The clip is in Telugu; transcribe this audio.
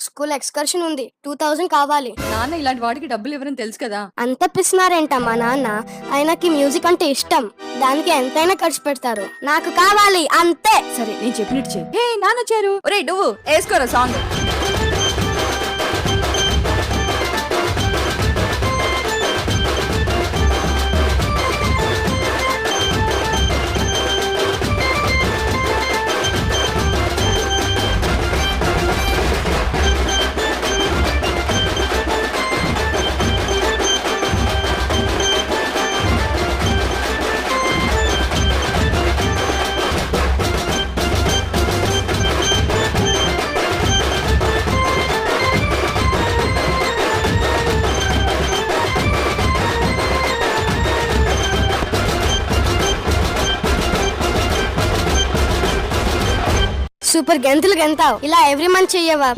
స్కూల్ ఎక్స్కర్షన్ ఉంది, 2000 కావాలి. నాన్న ఇలాంటి వాడికి డబ్బులు ఇవ్వరని తెలుసు కదా. అంత పిసినారేంట మా నాన్న. ఆయనకి మ్యూజిక్ అంటే ఇష్టం, దానికి ఎంతైనా ఖర్చు పెడతారు. నాకు కావాలి అంతే. సరే నేను చెప్పినట్టు చెయ్యి. హే నాన్న వచ్చారు. ఒరేయ్ నువ్వు వేసుకోరా సాంగ్. సూపర్ గెంతులు గెంతావు. ఇలా ఎవ్రీ మంత్ చెయ్యవా?